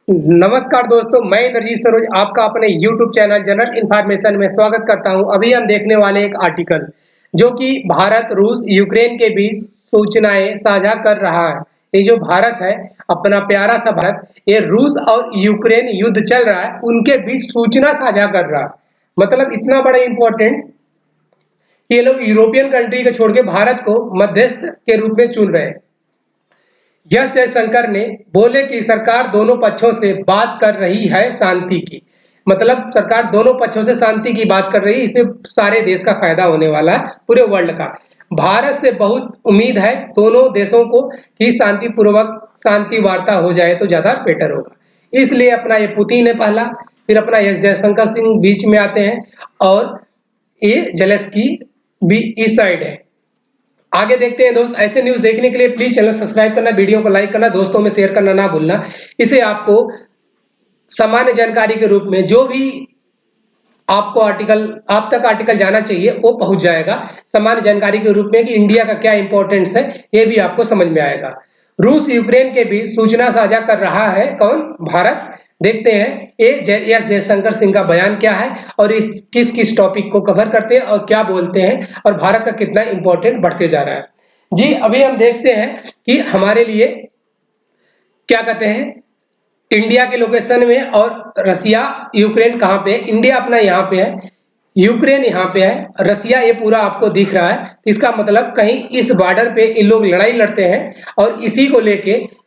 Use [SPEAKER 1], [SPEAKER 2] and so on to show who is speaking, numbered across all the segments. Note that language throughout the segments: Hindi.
[SPEAKER 1] नमस्कार दोस्तों, मैं इंद्रजीत सरोज आपका अपने YouTube चैनल जनरल इन्फॉर्मेशन में स्वागत करता हूं। अभी हम देखने वाले एक आर्टिकल जो कि भारत, रूस, यूक्रेन के बीच सूचनाएं साझा कर रहा है। ये जो भारत है, अपना प्यारा सा भारत, ये रूस और यूक्रेन युद्ध चल रहा है, उनके बीच सूचना साझा कर रहा है। मतलब इतना बड़ा इम्पोर्टेंट कि ये लोग यूरोपियन कंट्री को छोड़ के भारत को मध्यस्थ के रूप में चुन रहे हैं। एस जयशंकर ने बोले कि सरकार दोनों पक्षों से बात कर रही है शांति की। मतलब सरकार दोनों पक्षों से शांति की बात कर रही है, इससे सारे देश का फायदा होने वाला है, पूरे वर्ल्ड का। भारत से बहुत उम्मीद है दोनों देशों को कि शांतिपूर्वक शांति वार्ता हो जाए तो ज्यादा बेटर होगा। इसलिए अपना ये पुतिन है पहला, फिर अपना एस जयशंकर सिंह बीच में आते हैं और ये जेलेंस्की भी इस साइड है। आगे देखते हैं दोस्त। ऐसे न्यूज़ देखने के लिए प्लीज चैनल सब्सक्राइब करना, वीडियो को लाइक करना, दोस्तों में शेयर करना ना भूलना। इसे आपको सामान्य जानकारी के रूप में जो भी आपको आप तक आर्टिकल जाना चाहिए वो पहुंच जाएगा सामान्य जानकारी के रूप में कि इंडिया का क्या इंपॉर्टेंस है, ये भी आपको समझ में आएगा। रूस यूक्रेन के बीच सूचना साझा कर रहा है कौन? भारत। देखते हैं एस जयशंकर सिंह का बयान क्या है और इस किस किस टॉपिक को कवर करते हैं और क्या बोलते हैं और भारत का कितना इंपॉर्टेंट बढ़ते जा रहा है। जी, अभी हम देखते हैं कि हमारे लिए क्या कहते हैं, इंडिया के लोकेशन में और रसिया यूक्रेन कहाँ पे है। इंडिया अपना यहाँ पे है, यूक्रेन यहाँ पे है, रसिया ये पूरा आपको दिख रहा है। इसका मतलब कहीं इस बॉर्डर पे इन लोग लड़ाई लड़ते हैं और इसी को लेके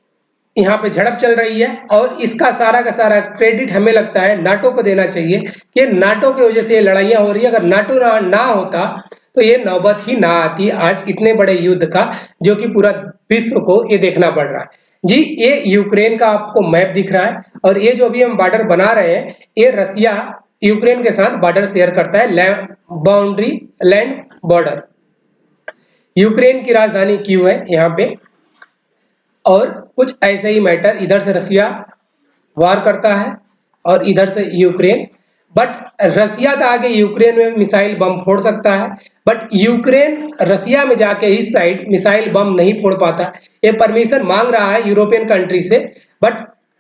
[SPEAKER 1] यहाँ पे झड़प चल रही है। और इसका सारा का सारा क्रेडिट हमें लगता है नाटो को देना चाहिए कि नाटो की वजह से ये लड़ाइयाँ हो रही है। अगर नाटो ना होता तो ये नौबत ही ना आती आज इतने बड़े युद्ध का, जो कि पूरा विश्व को ये देखना पड़ रहा है। जी, ये यूक्रेन का आपको मैप दिख रहा है और ये जो अभी हम बॉर्डर बना रहे हैं, ये रसिया यूक्रेन के साथ बॉर्डर शेयर करता है, लैंड बॉर्डर। यूक्रेन की राजधानी कीव है यहाँ पे। और कुछ ऐसे ही मैटर, इधर से रसिया वार करता है और इधर से यूक्रेन। बट रसिया तो आगे यूक्रेन में मिसाइल बम फोड़ सकता है, बट यूक्रेन रसिया में जाके इस साइड मिसाइल बम नहीं फोड़ पाता। ये परमिशन मांग रहा है यूरोपियन कंट्री से, बट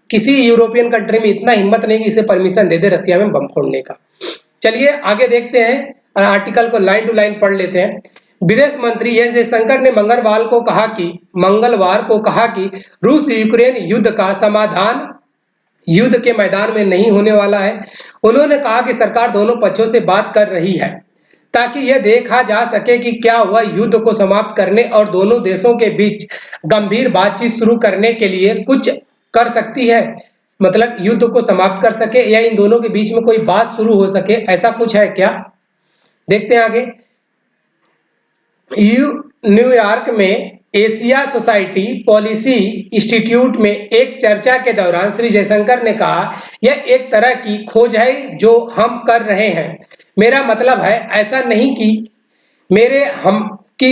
[SPEAKER 1] किसी यूरोपियन कंट्री में इतना हिम्मत नहीं कि इसे परमिशन दे दे रसिया में बम फोड़ने का। चलिए आगे देखते हैं, आर्टिकल को लाइन टू लाइन पढ़ लेते हैं। विदेश मंत्री एस जयशंकर ने मंगलवार को कहा कि रूस यूक्रेन युद्ध का समाधान युद्ध के मैदान में नहीं होने वाला है। उन्होंने कहा कि सरकार दोनों पक्षों से बात कर रही है ताकि यह देखा जा सके कि क्या हुआ युद्ध को समाप्त करने और दोनों देशों के बीच गंभीर बातचीत शुरू करने के लिए कुछ कर सकती है। मतलब युद्ध को समाप्त कर सके या इन दोनों के बीच में कोई बात शुरू हो सके, ऐसा कुछ है क्या? देखते हैं आगे। न्यूयॉर्क में एशिया सोसाइटी पॉलिसी इंस्टीट्यूट में एक चर्चा के दौरान श्री जयशंकर ने कहा, यह एक तरह की खोज है जो हम कर रहे हैं। मेरा मतलब है ऐसा नहीं कि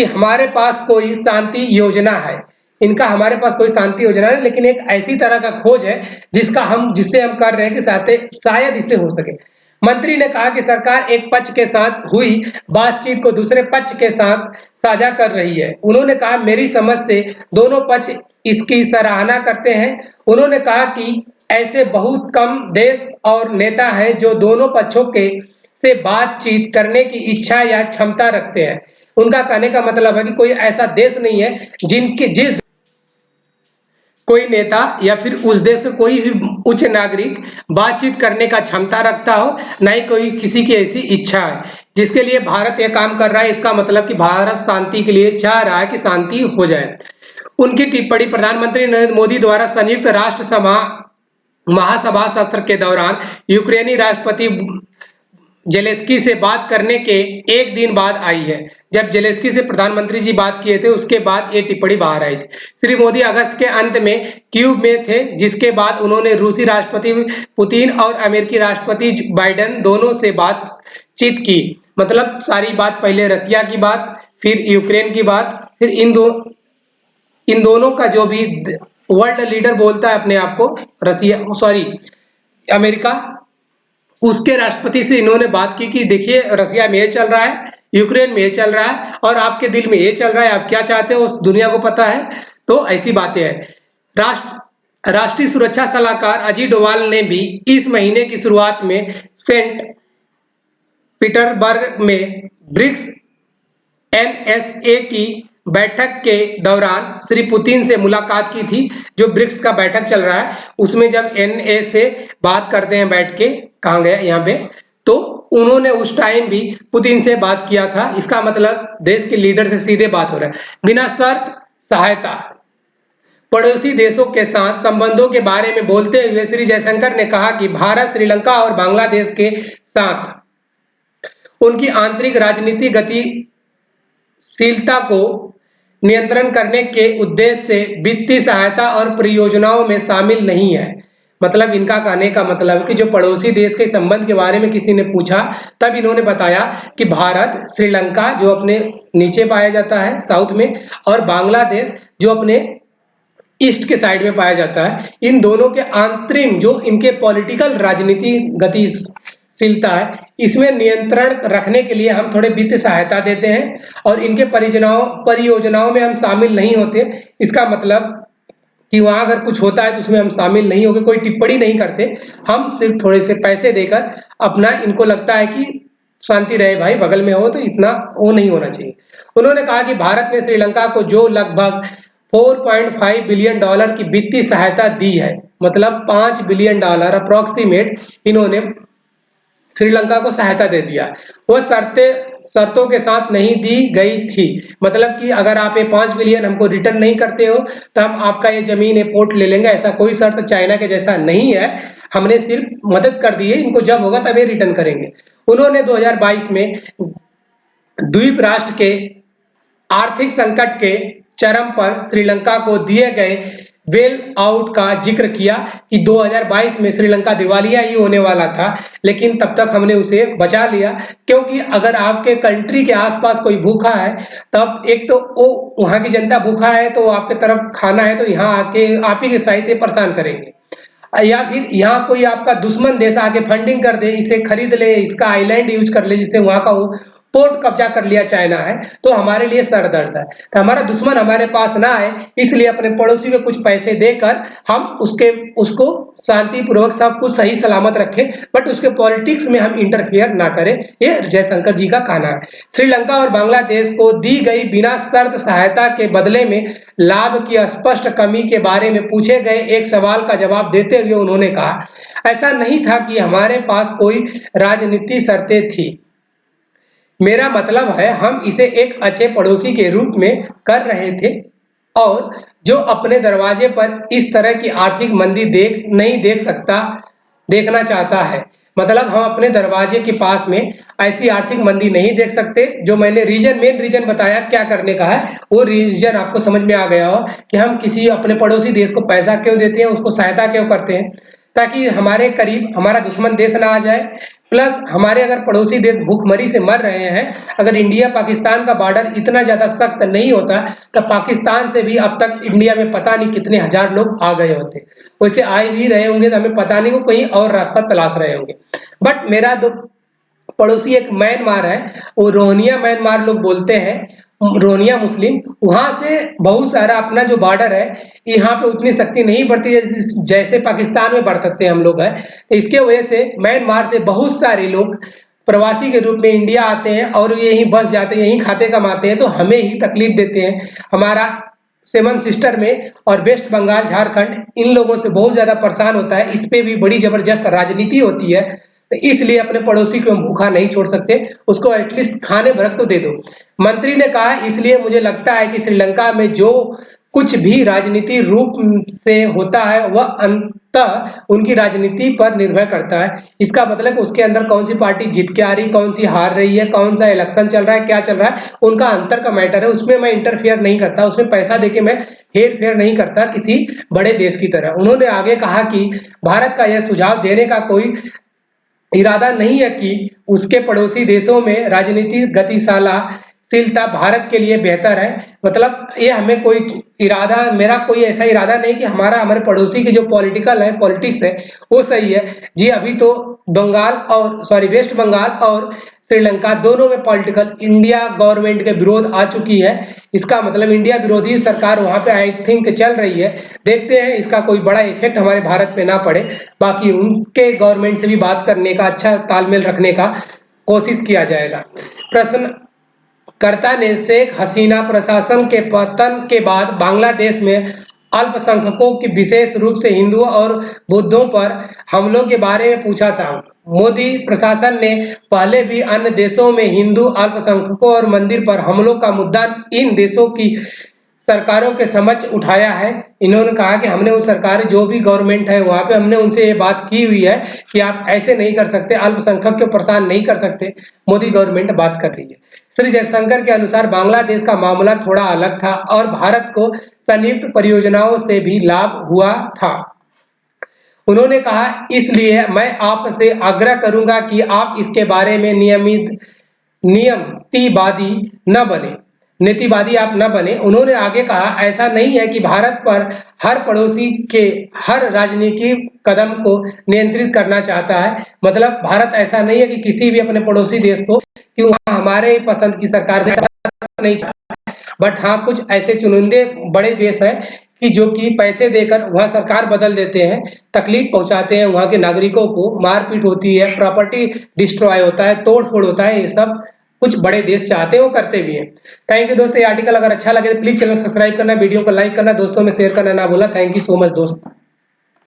[SPEAKER 1] हमारे पास कोई शांति योजना है। इनका हमारे पास कोई शांति योजना है, लेकिन एक ऐसी तरह का खोज है जिससे हम कर रहे हैं कि शायद इससे हो सके। मंत्री ने कहा कि सरकार एक पक्ष के साथ हुई बातचीत को दूसरे पक्ष के साथ साझा कर रही है। उन्होंने कहा, मेरी समझ से दोनों पक्ष इसकी सराहना करते हैं। उन्होंने कहा कि ऐसे बहुत कम देश और नेता हैं जो दोनों पक्षों के से बातचीत करने की इच्छा या क्षमता रखते हैं। उनका कहने का मतलब है कि कोई ऐसा देश नहीं है जिस कोई नेता या फिर उस देश का कोई भी उच्च नागरिक बातचीत करने का क्षमता रखता हो, ना ही कोई किसी की ऐसी इच्छा है जिसके लिए भारत यह काम कर रहा है। इसका मतलब कि भारत शांति के लिए चाह रहा है कि शांति हो जाए। उनकी टिप्पणी प्रधानमंत्री नरेंद्र मोदी द्वारा संयुक्त राष्ट्र महासभा सत्र के दौरान यूक्रेनी राष्ट्रपति जेलेंस्की से बात करने के एक दिन बाद आई है। जब जेलेंस्की से प्रधानमंत्री जी बात किए थे उसके बाद ये टिप्पणी बाहर आई थी। श्री मोदी अगस्त के अंत में कीव में थे, जिसके बाद उन्होंने रूसी राष्ट्रपति पुतिन और अमेरिकी राष्ट्रपति बाइडेन दोनों से बातचीत की। मतलब सारी बात, पहले रसिया की बात, फिर यूक्रेन की बात, फिर इन दोनों का जो भी वर्ल्ड लीडर बोलता है अपने आप को, अमेरिका, उसके राष्ट्रपति से इन्होंने बात की कि देखिए रसिया में ये चल रहा है, यूक्रेन में ये चल रहा है और आपके दिल में ये चल रहा है, आप क्या चाहते हो उस दुनिया को पता है। तो ऐसी बातें हैं। राष्ट्रीय सुरक्षा सलाहकार अजीत डोभाल ने भी इस महीने की शुरुआत में सेंट पीटर्सबर्ग में ब्रिक्स एनएसए की बैठक के दौरान श्री पुतिन से मुलाकात की थी। जो ब्रिक्स का बैठक चल रहा है उसमें जब एनएसए बात करते हैं बैठ के, कहाँ गए यहाँ पे, तो उन्होंने उस टाइम भी पुतिन से बात किया था। इसका मतलब देश के लीडर से सीधे बात हो रहा है। बिना शर्त सहायता, पड़ोसी देशों के साथ संबंधों के बारे में बोलते हुए श्री जयशंकर ने कहा कि भारत श्रीलंका और बांग्लादेश के साथ उनकी आंतरिक राजनीतिक गतिशीलता को नियंत्रण करने के उद्देश्य से वित्तीय सहायता और परियोजनाओं में शामिल नहीं है। मतलब इनका कहने का मतलब कि जो पड़ोसी देश के संबंध के बारे में किसी ने पूछा तब इन्होंने बताया कि भारत श्रीलंका जो अपने नीचे पाया जाता है साउथ में, और बांग्लादेश जो अपने ईस्ट के साइड में पाया जाता है, इन दोनों के आंतरिक जो इनके पॉलिटिकल राजनीति गतिशीलता है इसमें नियंत्रण रखने के लिए हम थोड़े वित्तीय सहायता देते हैं और इनके परियोजनाओं में हम शामिल नहीं होते। इसका मतलब कि वहां अगर कुछ होता है तो उसमें हम शामिल नहीं होंगे, कोई टिप्पणी नहीं करते, हम सिर्फ थोड़े से पैसे देकर अपना, इनको लगता है कि शांति रहे भाई, बगल में हो तो इतना वो नहीं होना चाहिए। उन्होंने कहा कि भारत ने श्रीलंका को जो लगभग 4.5 बिलियन डॉलर की वित्तीय सहायता दी है, मतलब 5 बिलियन डॉलर अप्रोक्सीमेट इन्होंने श्रीलंका को सहायता दे दिया, वो शर्तों के साथ नहीं दी गई थी। मतलब कि अगर आप ये 5 बिलियन हमको रिटर्न नहीं करते हो तो हम आपका ये जमीन, ये पोर्ट ले लेंगे, ऐसा कोई शर्त चाइना के जैसा नहीं है। हमने सिर्फ मदद कर दी है, इनको जब होगा तब ये रिटर्न करेंगे। उन्होंने 2022 में द्वीप राष्ट्र के आर्थिक संकट के चरम पर श्रीलंका को दिए गए बेल आउट का जिक्र किया कि 2022 में श्रीलंका दिवालिया ही होने वाला था, लेकिन तब तक हमने उसे बचा लिया। क्योंकि अगर आपके कंट्री के आसपास कोई भूखा है, तब एक तो वो वहां की जनता भूखा है तो आपके तरफ खाना है तो यहाँ आके आप ही के सहायता परेशान करेंगे, या फिर यहाँ कोई आपका दुश्मन देश आके फंडिंग कर दे, इसे खरीद ले, इसका आइलैंड यूज कर ले, जिससे वहां का वो पोर्ट कब्जा कर लिया चाइना है, तो हमारे लिए सर दर्द है। तो हमारा दुश्मन हमारे पास ना आए, इसलिए अपने पड़ोसी को कुछ पैसे देकर हम उसको शांति पूर्वक सब कुछ सही सलामत रखें, बट उसके पॉलिटिक्स में हम इंटरफियर ना करें, ये जयशंकर जी का कहना है। श्रीलंका और बांग्लादेश को दी गई बिना शर्त सहायता के बदले में लाभ की स्पष्ट कमी के बारे में पूछे गए एक सवाल का जवाब देते हुए उन्होंने कहा, ऐसा नहीं था कि हमारे पास कोई राजनीतिक शर्तें थी। मेरा मतलब है हम इसे एक अच्छे पड़ोसी के रूप में कर रहे थे, और जो अपने दरवाजे पर इस तरह की आर्थिक मंदी नहीं देखना चाहता है। मतलब हम अपने दरवाजे के पास में ऐसी आर्थिक मंदी नहीं देख सकते। जो मैंने मेन रीजन बताया क्या करने का है, वो रीजन आपको समझ में आ गया हो कि हम किसी अपने पड़ोसी देश को पैसा क्यों देते हैं, उसको सहायता क्यों करते हैं, ताकि हमारे करीब हमारा दुश्मन देश ना आ जाए। प्लस हमारे अगर पड़ोसी देश भूखमरी से मर रहे हैं, अगर इंडिया पाकिस्तान का बॉर्डर इतना ज्यादा सख्त नहीं होता तो पाकिस्तान से भी अब तक इंडिया में पता नहीं कितने हजार लोग आ गए होते। वैसे आए भी रहे होंगे तो हमें पता नहीं, वो कहीं और रास्ता तलाश रहे होंगे। बट मेरा पड़ोसी एक म्यांमार है, वो रोहिंग्या म्यांमार लोग बोलते हैं, रोहिंग्या मुस्लिम, वहां से बहुत सारा अपना जो बॉर्डर है, यहाँ पे उतनी शक्ति नहीं बढ़ती है जैसे पाकिस्तान में बढ़ते हम लोग हैं। तो इसके वजह से म्यांमार से बहुत सारे लोग प्रवासी के रूप में इंडिया आते हैं और यहीं बस जाते हैं, यहीं खाते कमाते हैं, तो हमें ही तकलीफ देते हैं। हमारा सेवन सिस्टर में और वेस्ट बंगाल, झारखंड इन लोगों से बहुत ज्यादा परेशान होता है। इस पे भी बड़ी जबरदस्त राजनीति होती है, तो इसलिए अपने पड़ोसी को हम भूखा नहीं छोड़ सकते, उसको एटलीस्ट खाने भर तो दे दो। मंत्री ने कहा, इसलिए मुझे लगता है कि श्रीलंका में जो कुछ भी राजनीति रूप से होता है वह अंततः उनकी राजनीति पर निर्भर करता है। इसका मतलब उसके अंदर कौन सी पार्टी जीत के आ रही, कौन सी हार रही है, कौन सा इलेक्शन चल रहा है, क्या चल रहा है, उनका अंतर का मैटर है। उसमें मैं इंटरफेयर नहीं करता, उसमें पैसा देके मैं हेर फेर नहीं करता किसी बड़े देश की तरह। उन्होंने आगे कहा कि भारत का यह सुझाव देने का कोई इरादा नहीं है कि उसके पड़ोसी देशों में राजनीतिक गतिशीलता भारत के लिए बेहतर है। मतलब ये हमें कोई इरादा, मेरा कोई ऐसा इरादा नहीं कि हमारे पड़ोसी की जो पॉलिटिक्स है वो सही है जी। अभी तो वेस्ट बंगाल और श्रीलंका, दोनों में पॉलिटिकल इंडिया गवर्नमेंट के विरोध आ चुकी है। इसका मतलब इंडिया विरोधी सरकार वहां पे आई थिंक चल रही है। देखते हैं इसका कोई बड़ा इफेक्ट हमारे भारत पे ना पड़े। बाकी उनके गवर्नमेंट से भी बात करने का, अच्छा तालमेल रखने का कोशिश किया जाएगा। प्रश्नकर्ता ने शेख हसीना प्रशासन के पतन के बाद बांग्लादेश में अल्पसंख्यकों की, विशेष रूप से हिंदुओं और बुद्धों पर हमलों के बारे में पूछा था। मोदी प्रशासन ने पहले भी अन्य देशों में हिंदू अल्पसंख्यकों और मंदिर पर हमलों का मुद्दा इन देशों की सरकारों के समक्ष उठाया है। इन्होंने कहा कि हमने उन सरकार, जो भी गवर्नमेंट है वहां पे, हमने उनसे ये बात की हुई है कि आप ऐसे नहीं कर सकते, अल्पसंख्यक को परेशान नहीं कर सकते। मोदी गवर्नमेंट बात कर रही है। श्री जयशंकर के अनुसार बांग्लादेश का मामला थोड़ा अलग था और भारत को संयुक्त परियोजनाओं से भी लाभ हुआ था। उन्होंने कहा, इसलिए मैं आपसे आग्रह करूंगा कि आप इसके बारे में नीतिवादी आप न बने। उन्होंने आगे कहा, ऐसा नहीं है कि भारत पर हर पड़ोसी के हर राजनीतिक कदम को नियंत्रित करना चाहता है। मतलब भारत ऐसा नहीं है कि किसी भी अपने पड़ोसी देश को, कि वहाँ हमारे पसंद की सरकार नहीं चाहता, बट हाँ कुछ ऐसे चुनिंदे बड़े देश हैं कि जो कि पैसे देकर वहाँ सरकार बदल देते हैं, तकलीफ पहुंचाते हैं वहाँ के नागरिकों को, मारपीट होती है, प्रॉपर्टी डिस्ट्रॉय होता है, तोड़-फोड़ होता है। ये सब कुछ बड़े देश चाहते हैं, वो करते भी हैं। थैंक यू दोस्तों। ये आर्टिकल अगर अच्छा लगे तो प्लीज चैनल सब्सक्राइब करना, वीडियो को लाइक करना, दोस्तों में शेयर करना ना भूलना। थैंक यू सो मच दोस्त।